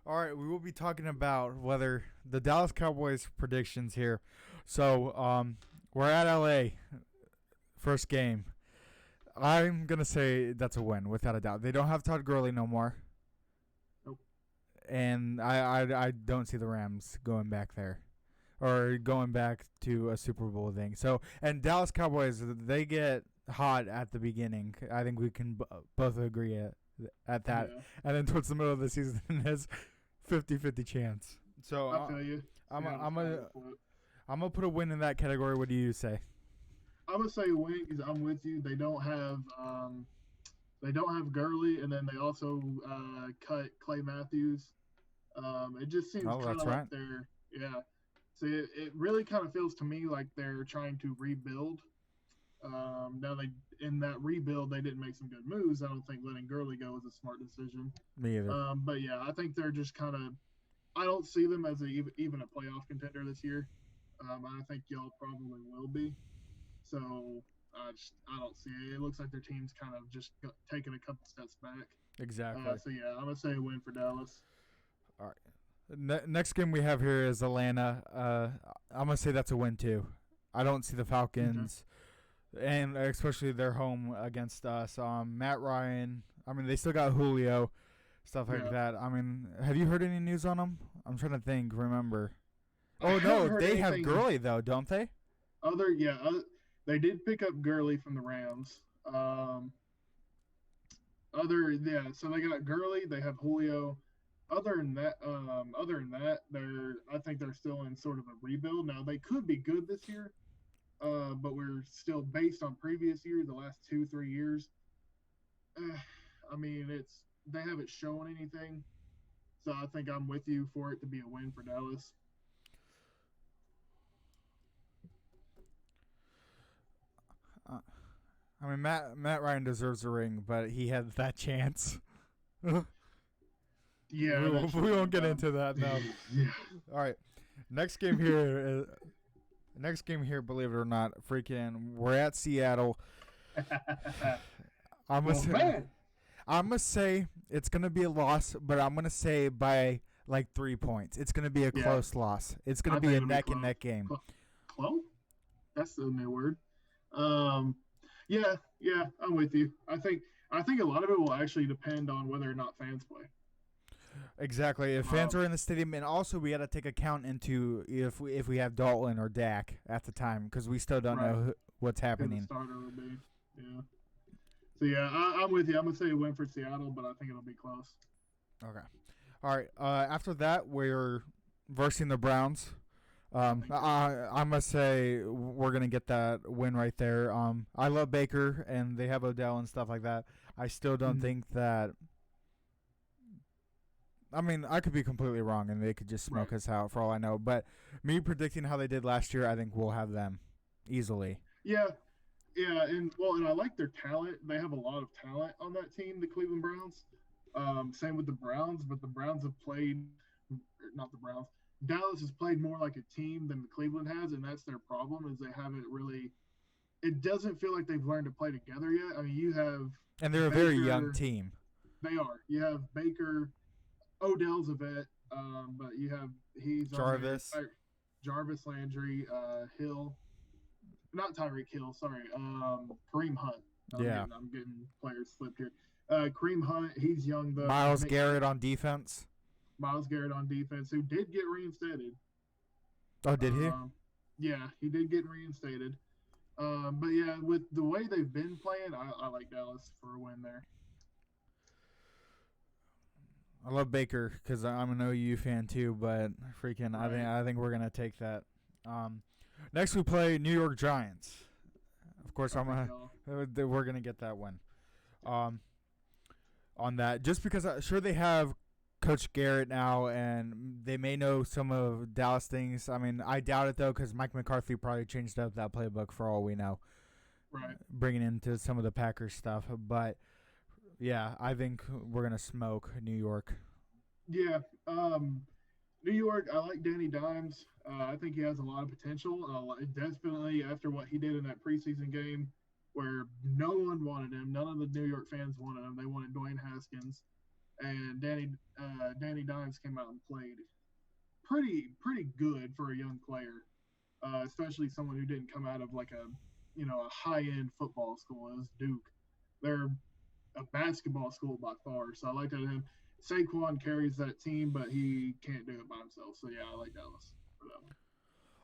All right, we will be talking about whether the Dallas Cowboys predictions here. So, we're at LA, first game. I'm gonna say that's a win without a doubt. They don't have Todd Gurley no more, Nope. and I don't see the Rams going back there or going back to a Super Bowl thing. So, and Dallas Cowboys, they get hot at the beginning. I think we can both agree at that. Yeah, And then towards the middle of the season, it's 50-50 chance. So I feel you. I'm a, Seattle's I'm kind of a, afloat. I'm gonna put a win in that category. What do you say? I'm gonna say win because I'm with you. They don't have Gurley, and then they also cut Clay Matthews. It just seems Oh, kind that's of like right. they're yeah. So it really kind of feels to me like they're trying to rebuild. Now they in that rebuild they didn't make some good moves. I don't think letting Gurley go was a smart decision. Me either. But yeah, I think they're just kind of. I don't see them as even a playoff contender this year. I think y'all probably will be. So I don't see it. It looks like their team's kind of just taking a couple steps back. Exactly. So yeah, I'm gonna say a win for Dallas. All right. Next game we have here is Atlanta. I'm gonna say that's a win too. I don't see the Okay. Falcons, and especially their home against us. Matt Ryan. I mean, they still got Julio, stuff like Yeah, that. I mean, have you heard any news on them? I'm trying to think. Remember? I Oh haven't no, heard they have anything Gurley though, don't they? other. Yeah, they did pick up Gurley from the Rams. So they got Gurley. They have Julio. Other than that, I think they're still in sort of a rebuild. Now they could be good this year, but we're still based on previous years, the last 2 3 years. Uh, I mean, they haven't shown anything, so I think I'm with you for it to be a win for Dallas. Uh, I mean, Matt Ryan deserves a ring, but he had that chance. we Yeah, that won't, should we have won't been get done. into that now. Yeah. All right, next game here. Next game here, believe it or not, freaking, we're at Seattle. I'm gonna Well, say, man, I'm gonna say it's gonna be a loss, but I'm gonna say by like 3 points. It's gonna be a yeah, close loss. It's gonna I be think a it'll be neck and close. neck game. Close? That's the new word. Um, yeah, yeah, I'm with you. I think a lot of it will actually depend on whether or not fans play. Exactly. If fans Um, are in the stadium, and also we got to take account into if we have Dalton or Dak at the time, because we still don't right, know what's who the happening. starter will be. Yeah. So yeah, I'm with you. I'm gonna say a win for Seattle, but I think it'll be close. Okay. All right. After that, we're versing the Browns. I think so. I'm gonna say we're gonna get that win right there. I love Baker, and they have Odell and stuff like that. I still don't Mhm. think that. I mean, I could be completely wrong, and they could just smoke Right. us out for all I know. But me predicting how they did last year, I think we'll have them easily. Yeah, yeah, and I like their talent. They have a lot of talent on that team, the Cleveland Browns. Same with the Browns, but the Browns have played, not the Browns. Dallas has played more like a team than Cleveland has, and that's their problem. Is they haven't really. It doesn't feel like they've learned to play together yet. I mean, you have And they're a very young Baker. team. They are. You have Baker. Odell's a vet, but he's on there. Jarvis. Jarvis Landry, Hill, not Tyreek Hill, sorry, Kareem Hunt. Yeah. I'm getting players slipped here. Kareem Hunt, he's young though. Miles Garrett on defense. Miles Garrett on defense, who did get reinstated. Oh, did he? Um, yeah, he did get reinstated. But yeah, with the way they've been playing, I like Dallas for a win there. I love Baker because I'm an OU fan too, but freaking, I think Right. I think we're gonna take that. Um, Next we play New York Giants. Of course, I think y'all. we're gonna get that win. Um, on that, just because sure they have Coach Garrett now, and they may know some of Dallas things. I mean, I doubt it though, because Mike McCarthy probably changed up that playbook for all we know, Right. bringing into some of the Packers stuff. But yeah, I think we're gonna smoke New York. Yeah. New York, I like Danny Dimes. I think he has a lot of potential. Definitely after what he did in that preseason game, where no one wanted him, none of the New York fans wanted him. They wanted Dwayne Haskins. and Danny Dimes came out and played pretty good for a young player, especially someone who didn't come out of like a high end football school. It was Duke. They're a basketball school by far, so I like that him. Saquon carries that team, but he can't do it by himself. So yeah, I like Dallas for that one.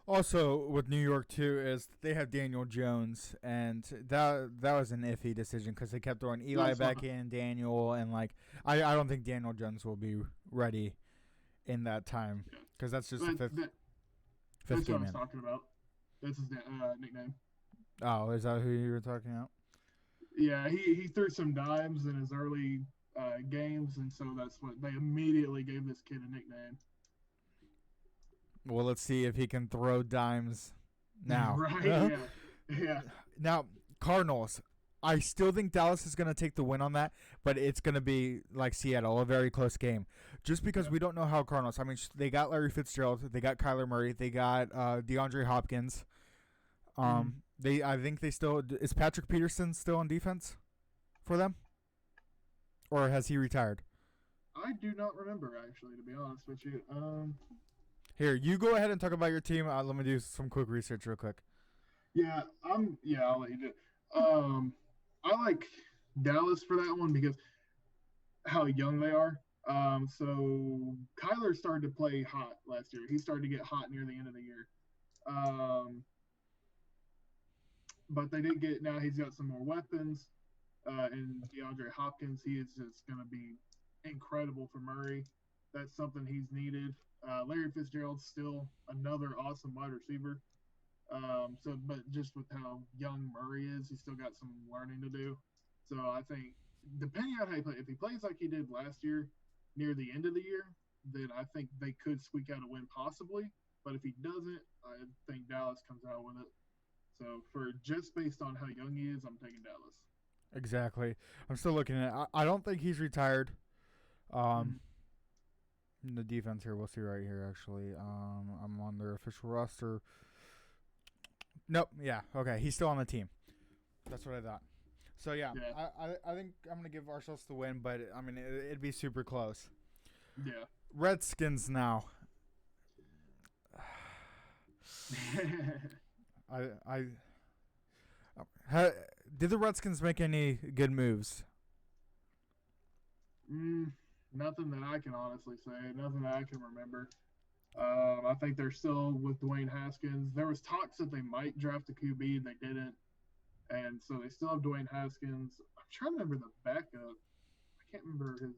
Also, with New York too, is they have Daniel Jones, and that was an iffy decision because they kept throwing Eli back in, Daniel, and like I don't think Daniel Jones will be ready in that time because that's just the fifth That's game what I was talking about. That's his nickname. Oh, is that who you were talking about? Yeah, he threw some dimes in his early games, and so that's what they immediately gave this kid a nickname. Well, let's see if he can throw dimes now. Right? Yeah. Now, Cardinals. I still think Dallas is going to take the win on that, but it's going to be like Seattle, a very close game. Just because we don't know how Cardinals. I mean, they got Larry Fitzgerald, they got Kyler Murray, they got DeAndre Hopkins. I think they still is Patrick Peterson still on defense for them, or has he retired? I do not remember actually, to be honest with you. Here, you go ahead and talk about your team. Let me do some quick research real quick. Yeah, I'll let you do it. I like Dallas for that one because how young they are. So Kyler started to play hot last year. He started to get hot near the end of the year. But they did get, now he's got some more weapons. And DeAndre Hopkins, he is just going to be incredible for Murray. That's something he's needed. Larry Fitzgerald's still another awesome wide receiver. But just with how young Murray is, he's still got some learning to do. So I think, depending on how he plays, if he plays like he did last year near the end of the year, then I think they could squeak out a win possibly. But if he doesn't, I think Dallas comes out with it. So for just based on how young he is, I'm taking Dallas. Exactly. I'm still looking at it. I don't think he's retired. The defense here, we'll see right here, actually. I'm on their official roster. Nope. Yeah. Okay. He's still on the team. That's what I thought. So, yeah. I think I'm going to give ourselves the win, but, I mean, it'd be super close. Yeah. Redskins now. Did the Redskins make any good moves? Nothing that I can honestly say. Nothing that I can remember. I think they're still with Dwayne Haskins. There was talks that they might draft a QB. They didn't. And so they still have Dwayne Haskins. I'm trying to remember the backup. I can't remember his.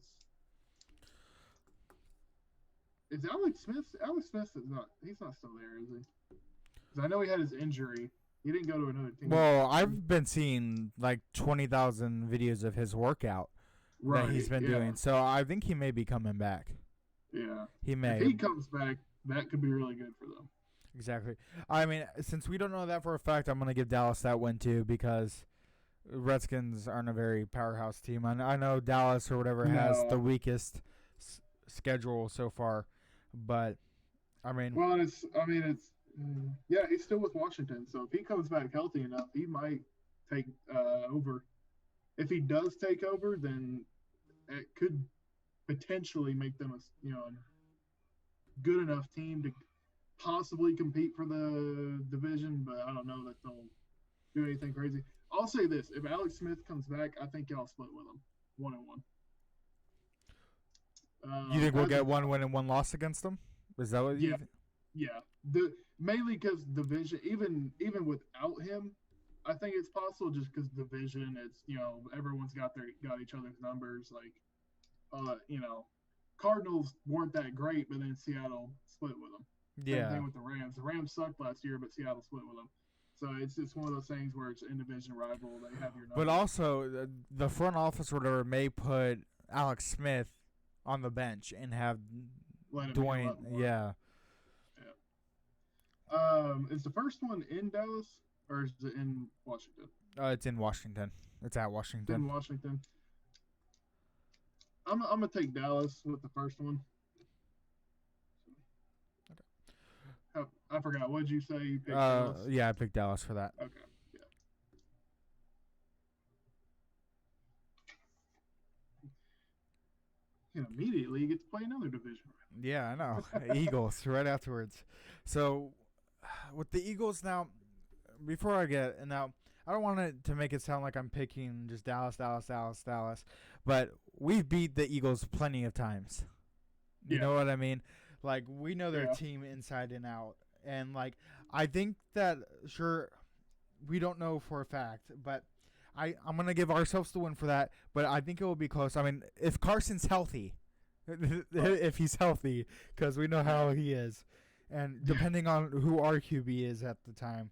Is Alex Smith? Alex Smith is not. He's not still there, is he? Because I know he had his injury. He didn't go to another team. Well, I've been seeing like 20,000 videos of his workout that he's been doing. So I think he may be coming back. Yeah. He may. If he comes back, that could be really good for them. Exactly. I mean, since we don't know that for a fact, I'm going to give Dallas that win too because Redskins aren't a very powerhouse team. I know Dallas or whatever has the weakest schedule so far, but I mean. Well, yeah, he's still with Washington, so if he comes back healthy enough, he might take over. If he does take over, then it could potentially make them a good enough team to possibly compete for the division, but I don't know that they'll do anything crazy. I'll say this: if Alex Smith comes back, I think y'all split with him 1-1. You think we'll get 1 win and 1 loss against them? Is that what you think? Yeah. Mainly because division, even without him, I think it's possible just because division, it's, everyone's got each other's numbers. Like, Cardinals weren't that great, but then Seattle split with them. Yeah. Same thing with the Rams. The Rams sucked last year, but Seattle split with them. So it's one of those things where it's an in-division rival. They have your numbers. But also, the front office or whatever may put Alex Smith on the bench and have Dwayne. Yeah. Is the first one in Dallas or is it in Washington? It's in Washington. It's at Washington. In Washington. I'm gonna take Dallas with the first one. Okay. I forgot. What did you say? You picked Dallas? Yeah, I picked Dallas for that. Okay. Yeah. And immediately you get to play another division. Yeah, I know. Eagles right afterwards. So with the Eagles now, before I get and now, I don't want it to make it sound like I'm picking just Dallas, Dallas, Dallas, Dallas, but we've beat the Eagles plenty of times. You know what I mean? Like we know their team inside and out, and like I think that sure we don't know for a fact, but I'm gonna give ourselves the win for that. But I think it will be close. I mean, if Carson's healthy, if he's healthy, because we know how he is, and depending on who our QB is at the time,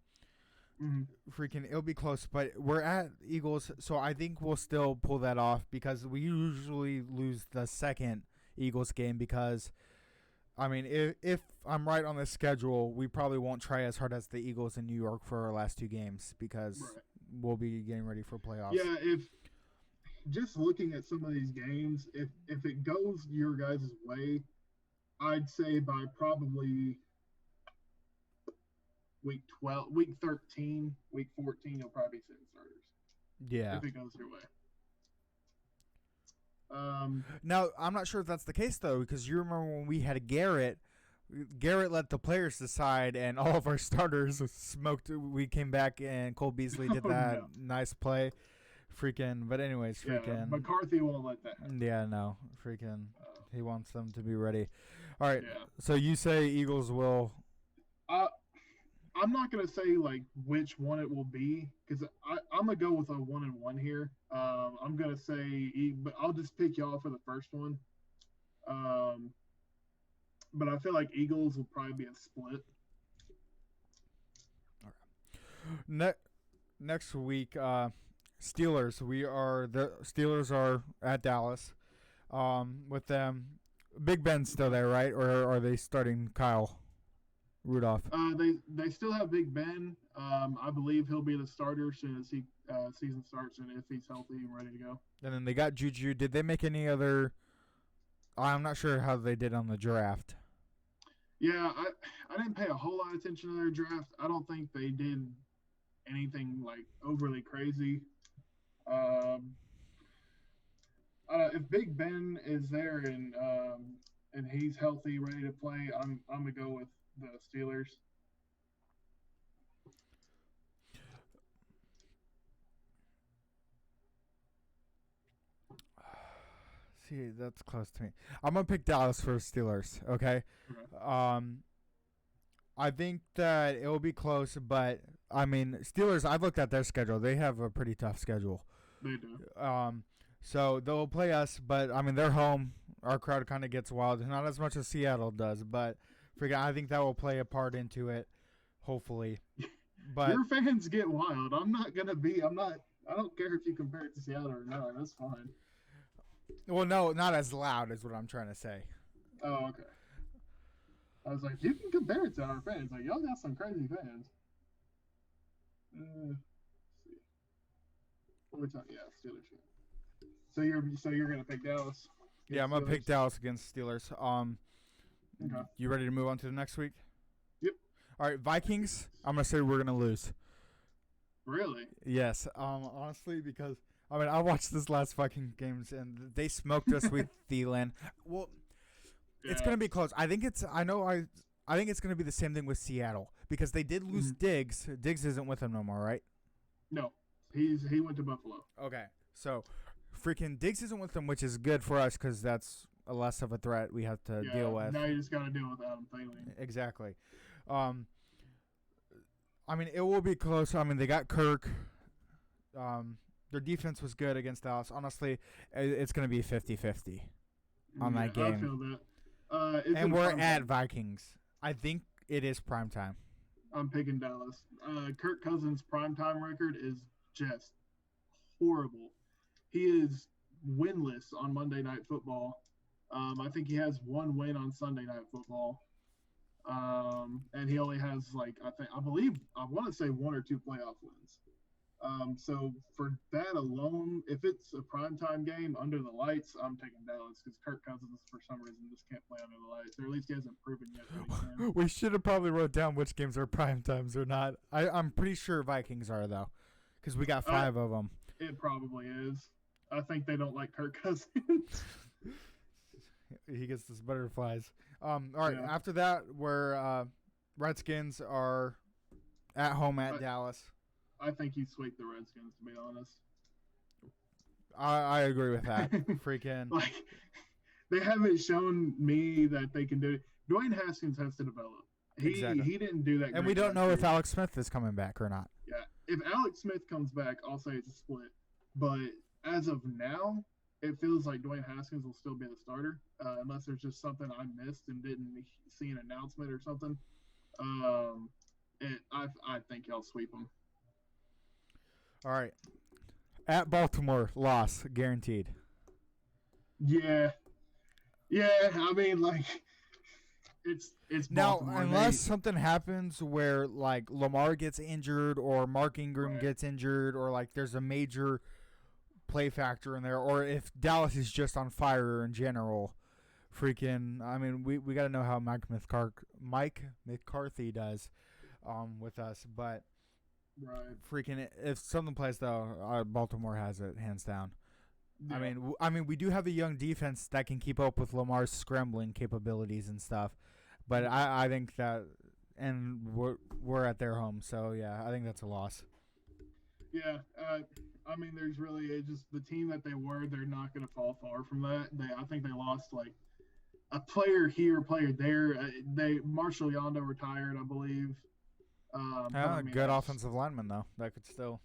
freaking it'll be close. But we're at Eagles, so I think we'll still pull that off because we usually lose the second Eagles game because, I mean, if I'm right on the schedule, we probably won't try as hard as the Eagles in New York for our last 2 games because we'll be getting ready for playoffs. Yeah, if just looking at some of these games, if it goes your guys' way, I'd say by probably week 12, week 13, week 14, you'll probably be sitting starters. Yeah. If it goes your way. Now, I'm not sure if that's the case, though, because you remember when we had Garrett let the players decide, and all of our starters smoked. We came back, and Cole Beasley did that nice play. Freaking, but anyways, freaking. McCarthy won't let that happen. Yeah, no, freaking. He wants them to be ready. All right, so you say Eagles will. I'm not going to say, like, which one it will be because I'm going to go with a 1-1 here. I'm going to say – but I'll just pick y'all for the first one. But I feel like Eagles will probably be a split. All right. Next week, Steelers. The Steelers are at Dallas with them. Big Ben's still there, right? Or are they starting Kyle Rudolph? They still have Big Ben. I believe he'll be the starter as soon as season starts and if he's healthy and ready to go. And then they got Juju. Did they make any other? I'm not sure how they did on the draft. Yeah, I didn't pay a whole lot of attention to their draft. I don't think they did anything like overly crazy. If Big Ben is there and he's healthy, ready to play, I'm gonna go with the Steelers. See, that's close to me. I'm gonna pick Dallas for Steelers. Okay. I think that it will be close, but I mean, Steelers. I've looked at their schedule. They have a pretty tough schedule. They do. So they'll play us, but I mean, they're home. Our crowd kind of gets wild, not as much as Seattle does, but I think that will play a part into it. Hopefully, but your fans get wild. I don't care if you compare it to Seattle or not. That's fine. Well, no, not as loud is what I'm trying to say. Oh, okay. I was like, you can compare it to our fans. Like, y'all got some crazy fans. Let's see. What are we talking? Yeah, Steelers. So you're gonna pick Dallas? Yeah, I'm gonna pick Dallas against Steelers. Okay. You ready to move on to the next week? Yep. All right, Vikings. I'm gonna say we're gonna lose. Really? Yes. Honestly, because I mean, I watched this last Viking games and they smoked us with Thielen. Well, it's gonna be close. I think it's gonna be the same thing with Seattle because they did lose Diggs. Diggs isn't with them no more, right? No, he went to Buffalo. Okay, so freaking Diggs isn't with them, which is good for us because that's a less of a threat we have to deal with. Now you just gotta deal with Adam Thielen. Exactly. I mean, it will be close. I mean, they got Kirk. Their defense was good against Dallas. Honestly, it's going to be 50-50 on that game. I feel that. And we're at Vikings. I think it is primetime. I'm picking Dallas. Kirk Cousins' primetime record is just horrible. He is winless on Monday Night Football. I think he has 1 win on Sunday Night Football. And he only has I want to say 1 or 2 playoff wins. So for that alone, if it's a primetime game under the lights, I'm taking Dallas because Kirk Cousins for some reason just can't play under the lights, or at least he hasn't proven yet that he can. We should have probably wrote down which games are primetimes or not. I'm pretty sure Vikings are though, because we got 5 of them. It probably is. I think they don't like Kirk Cousins. He gets those butterflies. All right. Yeah. After that, we're Redskins are at home at But Dallas. I think he sweep the Redskins, to be honest. I agree with that. Freaking. Like, they haven't shown me that they can do it. Dwayne Haskins has to develop. Exactly. He didn't do that. And we don't know if Alex Smith is coming back or not. Yeah, if Alex Smith comes back, I'll say it's a split. But as of now, it feels like Dwayne Haskins will still be the starter, unless there's just something I missed and didn't see an announcement or something. I think he'll sweep him. All right. At Baltimore, loss guaranteed. Yeah. I mean, like, it's now Baltimore. Unless something happens where like Lamar gets injured or Mark Ingram gets injured or like there's a major play factor in there, or if Dallas is just on fire in general. Freaking, I mean, we got to know how Mike McCarthy does with us, but freaking, if something plays though, Baltimore has it hands down. Yeah. I mean, we do have a young defense that can keep up with Lamar's scrambling capabilities and stuff, but I think that, and we're at their home, so yeah, I think that's a loss. Yeah, I mean, there's really just the team that they were. They're not going to fall far from that. I think they lost like a player here, a player there. Marshall Yanda retired, I believe. Good offensive lineman though. That could still.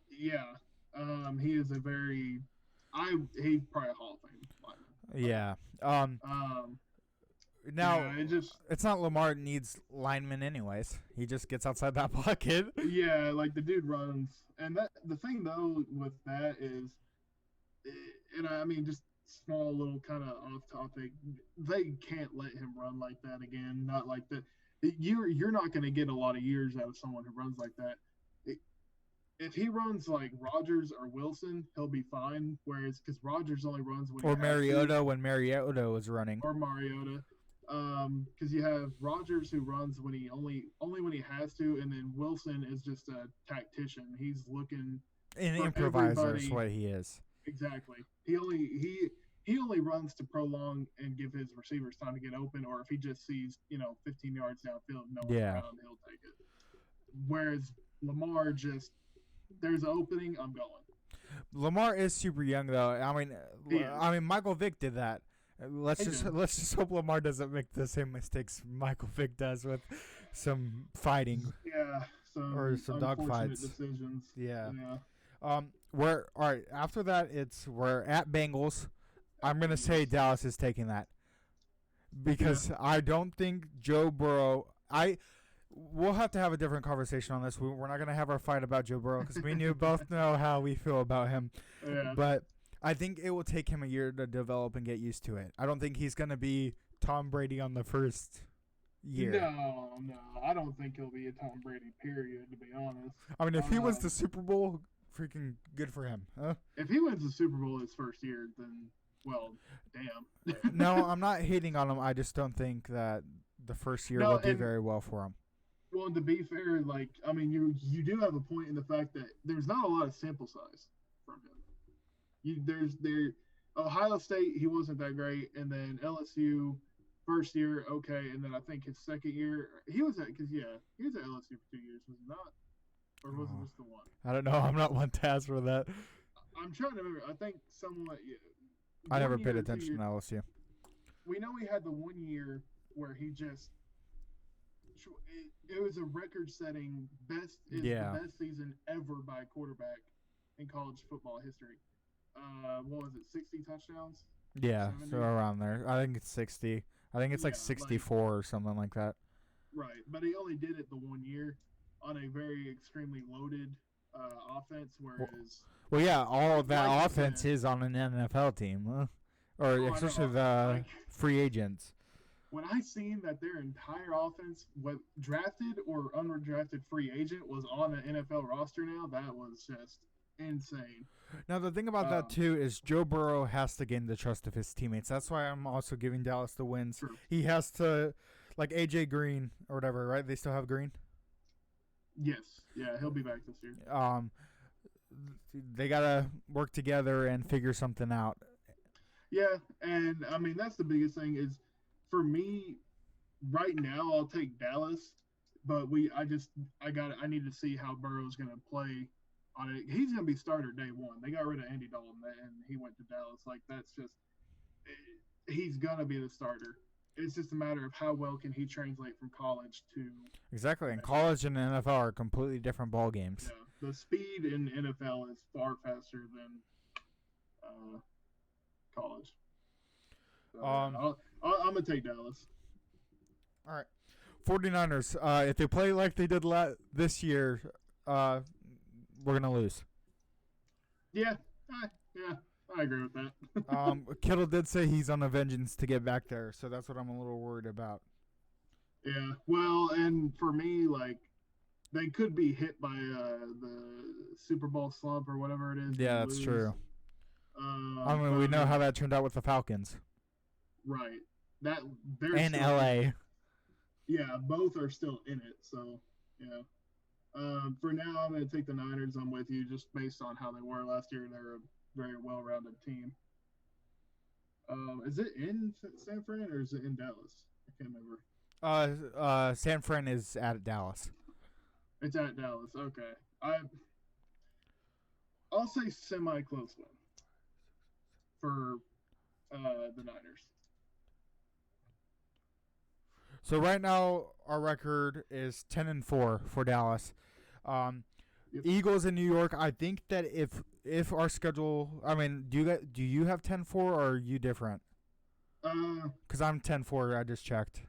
Yeah. He is he's probably a Hall of Fame lineman. Yeah. Now, it's not Lamar needs linemen anyways. He just gets outside that pocket. Yeah, like the dude runs. And the thing, though, with that is, and I mean, just small little kind of off topic, they can't let him run like that again. Not like that. You're not going to get a lot of years out of someone who runs like that. If he runs like Rodgers or Wilson, he'll be fine. Whereas, because Rodgers only runs when or Mariota when Mariota was running, or Mariota. Because you have Rodgers who runs when he only when he has to, and then Wilson is just a tactician. He's looking an improviser is what he is. Exactly. He only runs to prolong and give his receivers time to get open, or if he just sees 15 yards downfield, no one's around, he'll take it. Whereas Lamar just there's an opening, I'm going. Lamar is super young though. I mean Michael Vick did that. Let's just hope Lamar doesn't make the same mistakes Michael Vick does with some fighting. Yeah, or some dogfights. Decisions. Yeah. We're all right. After that, we're at Bengals. I'm gonna say Dallas is taking that because I don't think Joe Burrow. We'll have to have a different conversation on this. We're not gonna have our fight about Joe Burrow because me and you both know how we feel about him. Yeah. But I think it will take him a year to develop and get used to it. I don't think he's going to be Tom Brady on the first year. No. I don't think he'll be a Tom Brady, period, to be honest. I mean, if he wins the Super Bowl, freaking good for him. Huh? If he wins the Super Bowl his first year, then, well, damn. No, I'm not hating on him. I just don't think that the first year will do very well for him. Well, to be fair, like, I mean, you do have a point in the fact that there's not a lot of sample size from him. Ohio State, he wasn't that great, and then LSU, first year, okay, and then I think his second year, he was at LSU for 2 years, was he not? Or was it just the one? I don't know. I'm not one to ask for that. I'm trying to remember. I think someone. Yeah, I never paid attention to LSU. We know he had the 1 year where he just. It was a record-setting the best season ever by a quarterback in college football history. What was it, 60 touchdowns? Yeah, 70? So around there. I think it's 60. I think it's like 64 or something like that. Right, but he only did it the 1 year on a very extremely loaded offense, whereas... Well, yeah, all of that offense is on an NFL team, or especially the free agents. When I seen that their entire offense, what drafted or undrafted free agent, was on an NFL roster now, that was just insane. Now, the thing about that, too, is Joe Burrow has to gain the trust of his teammates. That's why I'm also giving Dallas the wins. True. He has to, like A.J. Green or whatever, right? They still have Green? Yes. Yeah, he'll be back this year. They got to work together and figure something out. Yeah, and I mean that's the biggest thing is for me right now. I'll take Dallas, but I need to see how Burrow's going to play on it. He's going to be starter day one. They got rid of Andy Dalton and he went to Dallas. Like that's just he's going to be the starter. It's just a matter of how well can he translate from college to Exactly. And NFL. college and NFL are completely different ball games. Yeah, the speed in NFL is far faster than college. So, Um, I'm gonna take Dallas. all right. 49ers, if they play like they did this year, we're going to lose. Yeah, yeah, I agree with that. Kittle did say he's on a vengeance to get back there, so that's what I'm a little worried about. Yeah, well, and for me, like they could be hit by the Super Bowl slump or whatever it is. Yeah, that's true. I mean, But, we know how that turned out with the Falcons. Right. That they're And still, LA. Yeah, both are still in it. So yeah. For now, I'm going to take the Niners. I'm with you, just based on how they were last year. They're a very well-rounded team. Is it in San Fran or is it in Dallas? I can't remember. San Fran is at Dallas. It's at Dallas. Okay. I'll say semi-close win for the Niners. So right now our record is 10-4 for Dallas. Yep. Eagles in New York. I think that if our schedule, I mean, do you have 10-4 or are you different? Because I'm 10-4. I just checked.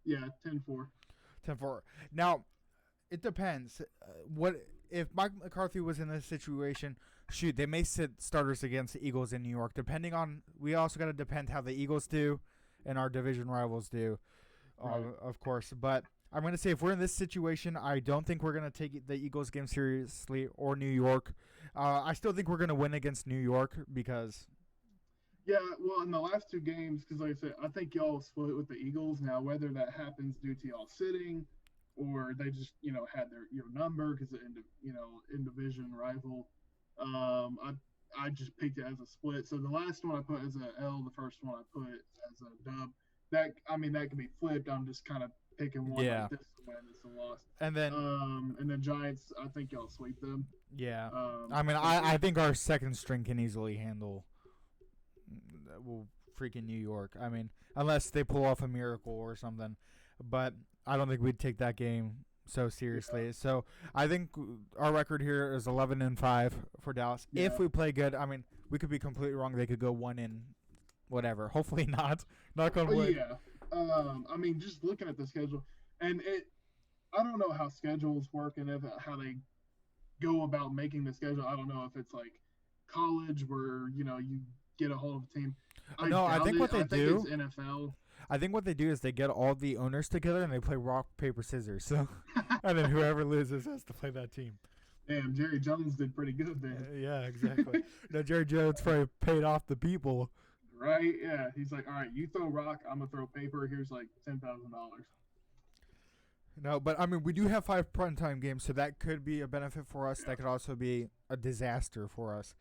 Yeah, 10-4. 10-4. Now, it depends. What if Mike McCarthy was in this situation? Shoot, they may sit starters against the Eagles in New York. Depending on, we also got to depend how the Eagles do and our division rivals do, Right. of course. But I'm going to say if we're in this situation, I don't think we're going to take the Eagles game seriously or New York. I still think we're going to win against New York because. Yeah, well, in the last two games, because like I said, I think y'all split with the Eagles. Now, whether that happens due to y'all sitting, or they just had your number because in division rival, I just picked it as a split. So the last one I put as a L, the first one I put as a dub. That can be flipped. I'm just kind of picking one. Yeah. Like this is a win, this is a loss. And then Giants, I think y'all sweep them. Yeah. I mean, I think our second string can easily handle freaking New York. I mean, unless they pull off a miracle or something. But I don't think we'd take that game so seriously. Yeah. So I think our record here is 11-5 for Dallas. Yeah. If we play good, I mean, we could be completely wrong. They could go 1 whatever. Hopefully not. Knock on wood. Yeah. I mean, just looking at the schedule, and I don't know how schedules work and how they go about making the schedule. I don't know if it's like college where you get a hold of a team. I think what they do. It's NFL. I think what they do is they get all the owners together and they play rock, paper, scissors. So, and then whoever loses has to play that team. Damn, Jerry Jones did pretty good then. Yeah, exactly. No, Jerry Jones probably paid off the people. Right? Yeah. He's like, all right, you throw rock, I'm gonna throw paper. Here's like $10,000. No, but I mean, we do have 5 primetime games, so that could be a benefit for us. Yeah. That could also be a disaster for us.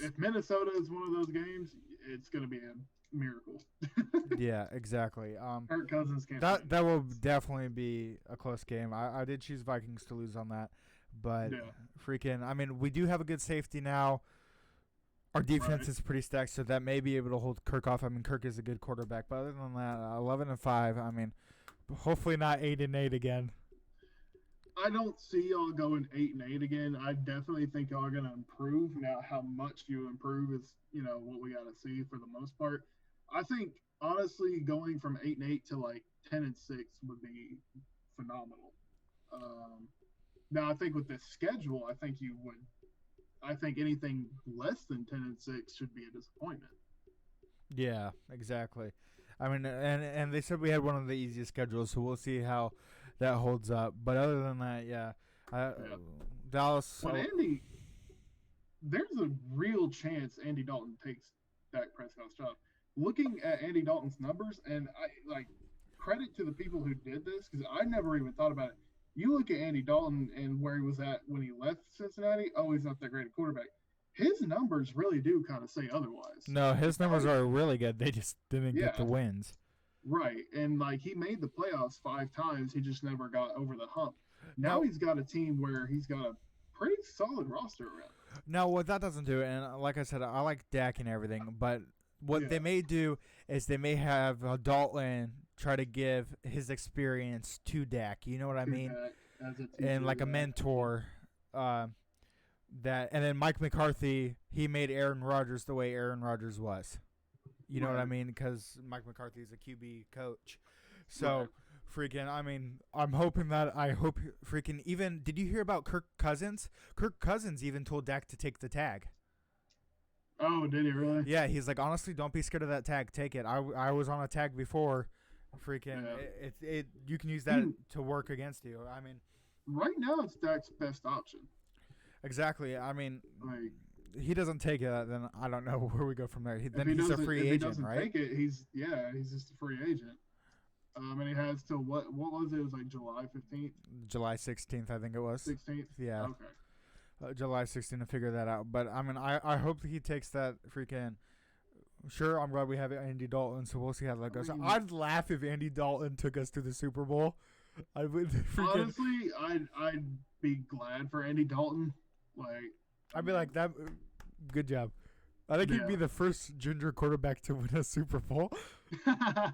If Minnesota is one of those games, it's gonna be a miracle. Yeah, exactly. Kirk Cousins can't. That will definitely be a close game. I did choose Vikings to lose on that, but freaking, I mean, we do have a good safety now. Our defense is pretty stacked, so that may be able to hold Kirk off. I mean, Kirk is a good quarterback, but other than that, 11-5. I mean, hopefully not 8-8 again. I don't see y'all going 8-8 again. I definitely think y'all are going to improve. Now, how much you improve is, what we got to see for the most part. I think, honestly, going from 8-8 to like 10-6 would be phenomenal. Now, I think with this schedule, I think anything less than 10-6 should be a disappointment. Yeah, exactly. I mean, and they said we had one of the easiest schedules, so we'll see how that holds up. But other than that, Dallas. But there's a real chance Andy Dalton takes Dak Prescott's job. Looking at Andy Dalton's numbers, and I credit to the people who did this because I never even thought about it. You look at Andy Dalton and where he was at when he left Cincinnati. Oh, he's not that great a quarterback. His numbers really do kind of say otherwise. No, his numbers Like, are really good. They just didn't get the yeah, wins. right. And like he made the playoffs 5 times. He just never got over the hump. Now No, he's got a team where he's got a pretty solid roster around. no, what that doesn't do, and like I said, I like Dak and everything, but what they may do is they may have Dalton try to give his experience to Dak. You know what I mean? As a teacher, And like a mentor. That and then Mike McCarthy, he made Aaron Rodgers the way Aaron Rodgers was. You know what I mean? Because Mike McCarthy is a QB coach. So, freaking, I mean, I'm hoping that freaking even. Did you hear about Kirk Cousins? Kirk Cousins even told Dak to take the tag. Oh, did he really? Yeah, he's like, honestly, don't be scared of that tag. Take it. I was on a tag before. Freaking, it you can use that to work against you. I mean, right now it's Dak's best option. Exactly. I mean, like, he doesn't take it, then I don't know where we go from there. Then he he's a free agent, if he doesn't right? take it, he's just a free agent. And he has till what was it? It was like July 15th, July 16th, I think it was. 16th. Yeah. Okay. July 16th to figure that out. But I mean, I hope he takes that freaking. Sure, I'm glad we have Andy Dalton, so we'll see how that goes. I'd laugh if Andy Dalton took us to the Super Bowl. I would freaking. Honestly, I'd be glad for Andy Dalton. Like, I'd be like that. Good job. I think he'd be the first ginger quarterback to win a Super Bowl. I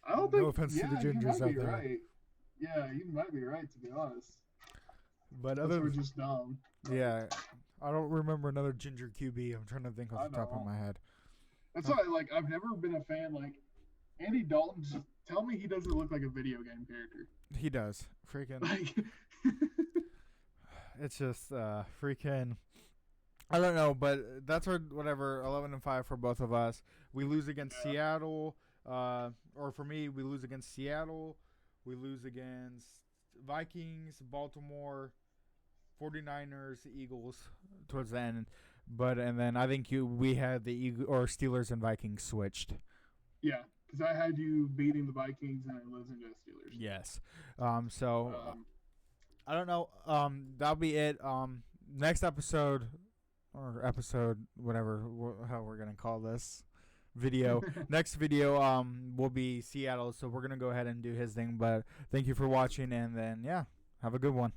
don't think. No offense to the gingers out there. Right. Yeah, you might be right, to be honest. But we're just dumb. Yeah, I don't remember another ginger QB. I'm trying to think off the top of my head. That's why, like, I've never been a fan. Like, Andy Dalton. Just tell me he doesn't look like a video game character. He does. Freaking. Like, it's just freaking. I don't know, but that's whatever. 11-5 for both of us. We lose against Seattle. Or for me, we lose against Seattle. We lose against Vikings, Baltimore, 49ers, Eagles towards the end. And then I think we had the Steelers and Vikings switched. Yeah, because I had you beating the Vikings and losing to the Steelers. Yes. So I don't know. That'll be it. Next episode or episode, whatever how we're gonna call this video. Next video will be Seattle. So we're gonna go ahead and do his thing. But thank you for watching, and then have a good one.